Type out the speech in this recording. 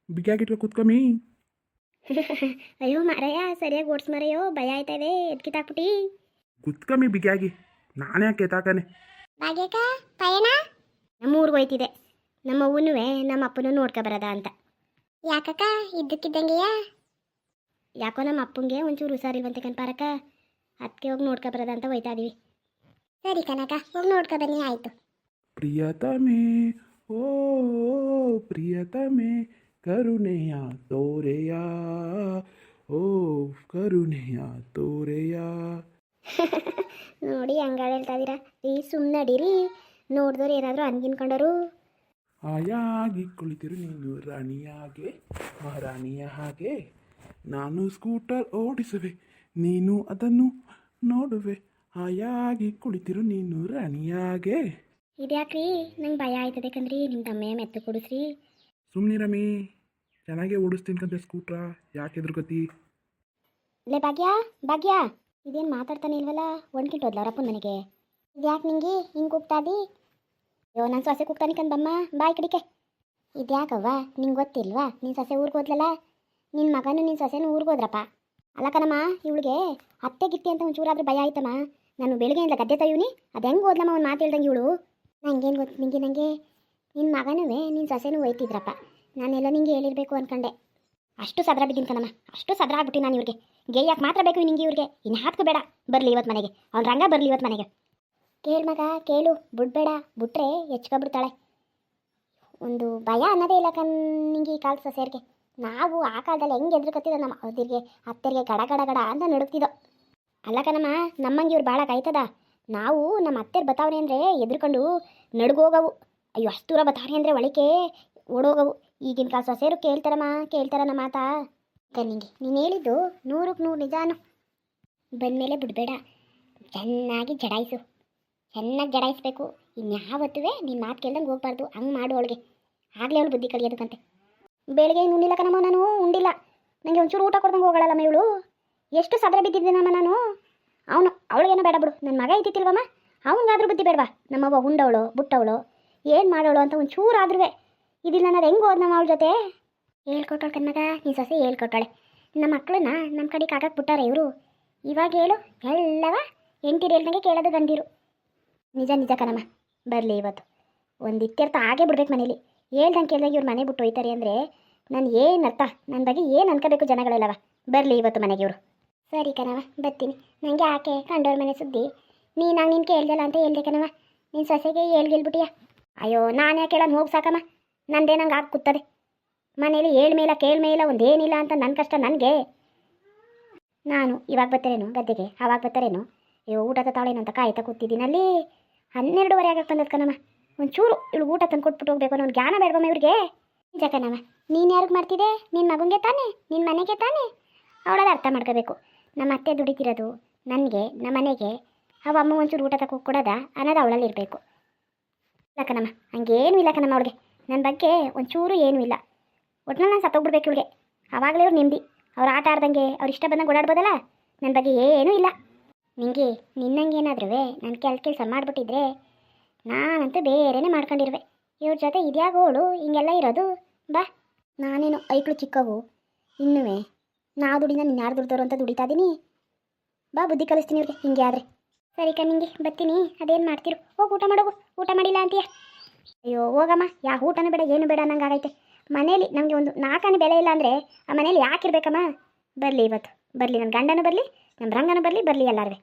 ಬಿಗ್ಯಾಗಿಟ್ಕೊ ಕೂತ್ಕಮ್ಮಿ. ಅಯ್ಯೋ ಮಾರಯ್ಯ ಸರಿಯಾಗಿ ಓಡಿಸ್ ಮಾರಯ್ಯೋ, ಭಯ ಆಯ್ತಾ ಇದೆ, ಎತ್ಕಿತಾಕ್ಬಿಟ್ಟು. ಕುತ್ಕಮ್ಮಿ ಬಿಗ್ಯಾಗಿ, ನಾನೇ ಕೆತ್ತಾಕನೆ. ಭಾಗ್ಯಕ್ಕ ಪಯಣ ನಮ್ಮ ಊರಿಗೆ ಹೋಯ್ತಿದೆ. ನಮ್ಮ ಅವ್ವನೂ ನಮ್ಮ ಅಪ್ಪನೂ ನೋಡ್ಕೊ ಬರದ ಅಂತ. ಯಾಕಕ್ಕ ಇದ್ದಕ್ಕಿದ್ದಂಗೆಯಾ? ಯಾಕೋ ನಮ್ಮ ಅಪ್ಪಂಗೆ ಒಂಚೂರು ಹುಷಾರಿಲ್ವಂತೆ ಕಣ್ಪಾರಕ್ಕ, ಅದಕ್ಕೆ ಹೋಗಿ ನೋಡ್ಕೊ ಬರದ ಅಂತ ಹೋಯ್ತಾ ಇದೀವಿ. ಸರಿ ಕನಕ, ಹೋಗಿ ನೋಡ್ಕೊ ಬನ್ನಿ, ಆಯಿತು. ಪ್ರಿಯತಮೆ ಓ ಪ್ರಿಯತಮೆ ಕರುಣೆಯ ತೋರೆಯ, ಓ ಕರುಣೆಯ ತೋರೆಯ. ನೋಡಿ ಹಂಗಾಳು ಹೇಳ್ತಾ ಇದ್ದೀರಾ ರೀ, ಸುಮ್ಮನೆ ಅಡೀರಿ, ನೋಡಿದವ್ರು ಏನಾದರೂ ಅನ್ಗಿನ್ಕೊಂಡರು. ಆಯಾಗಿ ಕುಳಿತಿರು ನೀನು ರಾಣಿಯಾಗೆ, ಮಹಾರಾಣಿಯ ಹಾಗೆ, ನಾನು ಸ್ಕೂಟರ್ ಓಡಿಸುವೆ ನೀನು ಅದನ್ನು ನೋಡುವೆ, ಆಯಾಗಿ ಕುಳಿತಿರು ನೀನು ರಾಣಿಯಾಗೆ. ಇದ್ಯಾಕ್ರಿ ನಂಗೆ ಭಯ ಆಯ್ತದೆ ಕಣ್ರಿ, ನಿಮ್ಮ ತಮ್ಮ ಮೆತ್ತು ಕೊಡಿಸ್ರಿ. ಸುಮ್ಮನಿರಮ್ಮಿ, ಚೆನ್ನಾಗೇ ಓಡಿಸ್ತೀನಿ ಕಂತೆ ಸ್ಕೂಟ್ರ, ಯಾಕೆ ಎದುರುಗತಿ? ಲೇ ಭಾಗ್ಯ ಭಾಗ್ಯ, ಇದೇನು ಮಾತಾಡ್ತಾನೆ ಇಲ್ವಲ್ಲ, ಒಂದ್ಕಿಂಟು ಹೋದ್ಲವ್ರಪ್ಪನ ಮನೆಗೆ. ಇದ್ಯಾಕೆ ನಿಂಗೆ ಹಿಂಗೆ ಕೂಗ್ತಾದಿ? ಅಯ್ಯೋ ನನ್ನ ಸೊಸೆ ಕೂಗ್ತಾನೆ ಕಂದಮ್ಮ, ಬಾಯ್ ಕಡಿಕೆ. ಇದ್ಯಾಕವ್ವ ನಿಂಗೆ ಗೊತ್ತಿಲ್ವಾ, ನಿನ್ನ ಸೊಸೆ ಊರಿಗೆ ಹೋದ್ಲಲ್ಲ, ನಿನ್ನ ಮಗನೂ ನಿನ್ನ ಸೊಸೆನೂ ಊರಿಗೆ ಹೋದ್ರಪ್ಪ. ಅಲ್ಲ ಕಣಮ್ಮ, ಇವಳಿಗೆ ಅತ್ತೆ ಗಿತ್ತಿ ಅಂತ ಒಂಚೂರಾದ್ರೂ ಭಯ ಆಯ್ತಮ್ಮ. ನಾನು ಬೆಳಿಗ್ಗೆಯಿಂದ ಗದ್ದೆ ತಯ್ಯೂನಿ, ಅದು ಹೆಂಗೆ ಹೋದ್ಲಮ್ಮ ಒಂದು ಮಾತು ಹೇಳ್ದಂಗೆ ಇವಳು. ನಂಗೇನು ಗೊತ್ತು ನಿಂಗೆ, ನನಗೆ ನಿನ್ನ ಮಗನೂ ನಿನ್ನ ಸೊಸೆನೂ ಹೋಯ್ತಿದ್ರಪ್ಪ, ನಾನೆಲ್ಲ ನಿಂಗೆ ಹೇಳಿರಬೇಕು ಅಂದ್ಕೊಂಡೆ. ಅಷ್ಟು ಸದ್ರ ಬಿದ್ದೀನಿ ಕಣಮ್ಮ, ಅಷ್ಟು ಸದ್ರ ಆಗ್ಬಿಟ್ಟು ನಾನು ಇವ್ರಿಗೆ. ಗೆಯ್ಯಕ್ಕೆ ಮಾತ್ರ ಬೇಕು ನಿಂಗೆ ಇವ್ರಿಗೆ, ಇನ್ನು ಹಾಕ್ಕು ಬೇಡ. ಬರಲಿ ಇವತ್ತು ಮನೆಗೆ, ಅವ್ನ ರಂಗ ಬರಲಿ ಇವತ್ತು ಮನೆಗೆ. ಕೇಳು ಮಗ ಕೇಳು, ಬಿಡ್ಬೇಡ, ಬಿಟ್ರೆ ಹೆಚ್ಕೊಬಿಡ್ತಾಳೆ. ಒಂದು ಭಯ ಅನ್ನೋದೇ ಇಲ್ಲ ನಿಂಗೆ ಈ ಕಾಲದ ಸೊಸೆಯರಿಗೆ. ನಾವು ಆ ಕಾಲದಲ್ಲಿ ಹೆಂಗೆ ಎದುರುಕತ್ತಿದ್ದೋ ನಮ್ಮ ಅವ್ರಿಗೆ ಅತ್ತೆರಿಗೆ ಗಡ ಗಡ ಗಡ ಅಂತ ನಡುಕ್ತಿದ್ದೋ. ಅಲ್ಲ ಕಣಮ್ಮ, ನಮ್ಮಂಗೆ ಇವ್ರು ಭಾಳ ಕಾಯ್ತದ. ನಾವು ನಮ್ಮ ಅತ್ತೆರು ಬತಾವ್ರೆ ಅಂದರೆ ಎದ್ರುಕೊಂಡು ನಡುಗೋಗವು. ಅಯ್ಯೋ ಅಷ್ಟು ದೂರ ಬತಾವ್ರೆ ಅಂದರೆ ಒಳಕ್ಕೆ ಓಡೋಗವು. ಈಗಿನ ಕಾಲ ಸೊಸೆಯರು ಕೇಳ್ತಾರ ನಮ್ಮ ಮಾತಾ. ನಿಂಗೆ ನೀನು ಹೇಳಿದ್ದು 100ಕ್ಕೆ 100 ನಿಜಾನು. ಬಂದಮೇಲೆ ಬಿಡಬೇಡ, ಚೆನ್ನಾಗಿ ಜಡಾಯಿಸು, ಚೆನ್ನಾಗಿ ಜಡಾಯಿಸ್ಬೇಕು. ಇನ್ಯಾವತ್ತುವೆ ನಿನ್ನ ಮಾತು ಕೇಳ್ದಂಗೆ ಹೋಗ್ಬಾರ್ದು, ಹಂಗೆ ಮಾಡು ಅವಳಿಗೆ, ಆಗಲೇ ಅವಳು ಬುದ್ಧಿ ಕಲಿಯೋದಕ್ಕಂತೆ. ಬೆಳಗ್ಗೆ ಏನು ಉಂಡಿಲ್ಲ ಕಣಮ್ಮ, ನಾನು ಉಂಡಿಲ್ಲ. ನನಗೆ ಒಂಚೂರು ಊಟ ಕೊಡ್ದಂಗೆ ಹೋಗಳಲ್ಲಮ್ಮ ಇವಳು. ಎಷ್ಟು ಸದರ ಬಿದ್ದಿದ್ದೀನಮ್ಮ ನಾನು. ಅವಳಿಗೇನೋ ಬೇಡ ಬಿಡು, ನನ್ನ ಮಗ ಇದ್ದಿತ್ತಿಲ್ವಮ್ಮ, ಅವನಿಗಾದ್ರೂ ಬುದ್ಧಿ ಬೇಡವಾ? ನಮ್ಮವ್ವ ಉಂಡವಳು ಬುಟ್ಟವಳು ಏನು ಮಾಡೋಳು ಅಂತ ಒಂಚೂರಾದ್ರೂ ಇದಿಲ್ಲ ಅನ್ನೋದು ಹೆಂಗೆ ಹೋದ್ ನಮ್ಮ ಅವಳ ಜೊತೆ. ಹೇಳ್ಕೊಟ್ಟಳು ಕಣ್ಮಗ, ನೀ ಸೊಸೆ ಹೇಳ್ಕೊಟ್ಟಾಳೆ. ನಮ್ಮ ಮಕ್ಕಳನ್ನ ನಮ್ಮ ಕಡೆಗೆ ಹಾಕಕ್ಕೆ ಬಿಟ್ಟಾರೆ ಇವರು. ಇವಾಗ ಹೇಳು, ಎಲ್ಲವ ಎಂಟಿರು ಹೇಳ್ದಂಗೆ ಕೇಳೋದು ಗಂಡಿರು. ನಿಜ ನಿಜ ಕಣಮ್ಮ, ಬರಲಿ ಇವತ್ತು ಒಂದು ಇತ್ಯರ್ಥ ಆಗೇ ಬಿಡ್ಬೇಕು ಮನೇಲಿ. ಹೇಳ್ದಂಗೆ ಕೇಳ್ದಂಗೆ ಇವ್ರು ಮನೆ ಬಿಟ್ಟು ಹೋಯ್ತಾರೆ ಅಂದರೆ ನಾನು ಏನು ಅರ್ಥ, ನನ್ನ ಬಗ್ಗೆ ಏನು ಅನ್ಕೋಬೇಕು ಜನಗಳೆಲ್ಲವ. ಬರಲಿ ಇವತ್ತು ಮನೆಗೆ ಇವರು. ಸರಿ ಕಣವ, ಬರ್ತೀನಿ. ನನಗೆ ಆಕೆ ಕಂಡವ್ರ ಮನೆ ಸುದ್ದಿ ನೀನಾಗ ನೀನು ಕೇಳ್ದಲ್ಲ ಅಂತ ಹೇಳ್ದೆ ಕಣವ. ನಿನ್ನ ಸೊಸೆಗೆ ಹೇಳ್ಬಿಟ್ಟಿಯಾ? ಅಯ್ಯೋ ನಾನು ಯಾಕೆ ಹೇಳೋಣ, ಹೋಗಿ ಸಾಕಮ್ಮ, ನಂದೇ ನಂಗೆ ಆಗಿ ಕೂತದೆ ಮನೇಲಿ. ಕೇಳ್ಮೇಲ ಒಂದೇನಿಲ್ಲ ಅಂತ ನನ್ನ ಕಷ್ಟ ನನಗೆ. ನಾನು ಇವಾಗ ಬರ್ತಾರೇನು ಗದ್ದೆಗೆ, ಆವಾಗ ಬರ್ತಾರೇನು? ಅಯ್ಯೋ ಊಟದ ತಾಳೇನು ಅಂತ ಕಾಯ್ತಾ ಕೂತಿದ್ದೀನಲ್ಲಿ. 12:30 ಆಗಕ್ಕೆ ಬಂದದ ಕಣಮ್ಮ. ಒಂಚೂರು ಇವಳು ಊಟ ತಂದು ಕೊಟ್ಬಿಟ್ಟು ಹೋಗ್ಬೇಕು ಅನ್ನೋ ಜ್ಞಾನ ಬೇಡವಮ್ಮ ಇವ್ರಿಗೆ. ನಿಜ ಕಣಮ್ಮ, ನೀನು ಯಾರಿಗೆ ಮಾಡ್ತಿದ್ದೆ? ನಿನ್ನ ಮಗನಿಗೆ ತಾನೇ, ನಿನ್ನ ಮನೆಗೆ ತಾನೇ. ಅವಳದ ಅರ್ಥ ಮಾಡ್ಕೋಬೇಕು. ನಮ್ಮ ಅತ್ತೆ ದುಡಿತಿರೋದು ನನಗೆ, ನಮ್ಮ ಮನೆಗೆ. ಅವ ಅಮ್ಮ ಒಂಚೂರು ಊಟ ತಗೋ ಕೊಡೋದ ಅನ್ನೋದು ಅವಳಲ್ಲಿ ಇರಬೇಕು. ಇಲ್ಲ ಕಣಮ್ಮ, ಹಂಗೇನೂ ಇಲ್ಲ ಕಣಮ್ಮ ಅವಳಿಗೆ ನನ್ನ ಬಗ್ಗೆ ಒಂಚೂರು ಏನೂ ಇಲ್ಲ. ಒಟ್ಟಿನಲ್ಲಿ ನಾನು ಸತ್ತೋಗ್ಬಿಡ್ಬೇಕು ಇವಳಿಗೆ, ಆವಾಗಲೇ ಅವ್ರು ನೆಮ್ಮದಿ. ಅವ್ರು ಆಟ ಆಡ್ದಂಗೆ ಅವ್ರು ಇಷ್ಟ ಬಂದಂಗೆ ಓಡಾಡ್ಬೋದಲ್ಲ. ನನ್ನ ಬಗ್ಗೆ ಏನೂ ಇಲ್ಲ. ನಿಂಗೆ ನಿನ್ನಂಗೇನಾದ್ರೂ ನನ್ನ ಕೆಲಸ ಮಾಡಿಬಿಟ್ಟಿದ್ರೆ ನಾನಂತೂ ಬೇರೆನೇ ಮಾಡ್ಕೊಂಡಿರುವೆ. ಇವ್ರ ಜೊತೆ ಇದ್ಯಾಗೋಳು ಹಿಂಗೆಲ್ಲ ಇರೋದು. ಬಾ, ನಾನೇನು ಐಕ್ಳು ಚಿಕ್ಕವು ಇನ್ನೂ. ನಾವು ದುಡಿನ ನಿನ್ನ ಯಾರು ದುಡ್ದವರು ಅಂತ ದುಡಿತಾ ಇದ್ದೀನಿ. ಬಾ, ಬುದ್ಧಿ ಕಲಿಸ್ತೀನಿ ಇವ್ರಿಗೆ ಹಿಂಗೆ ಆದರೆ. ಸರಿ ನಿಂಗೆ ಬರ್ತೀನಿ, ಅದೇನು ಮಾಡ್ತಿರು, ಹೋಗಿ ಊಟ ಮಾಡೋಗು. ಊಟ ಮಾಡಿಲ್ಲ ಅಂತೀಯ? ಅಯ್ಯೋ ಹೋಗಮ್ಮ, ಯಾವ ಊಟನೂ ಬೇಡ ಏನು ಬೇಡ ನಂಗೆ ಆಗೈತೆ. ಮನೇಲಿ ನಮಗೆ ಒಂದು 4 ಆನೆ ಬೆಲೆ ಇಲ್ಲ ಅಂದರೆ ಆ ಮನೇಲಿ ಯಾಕಿರ್ಬೇಕಮ್ಮ? ಬರಲಿ ಇವತ್ತು, ಬರಲಿ ನನ್ನ ಗಂಡನೂ ಬರಲಿ, ನಮ್ಮ ರಂಗನೂ ಬರಲಿ ಎಲ್ಲರೂ.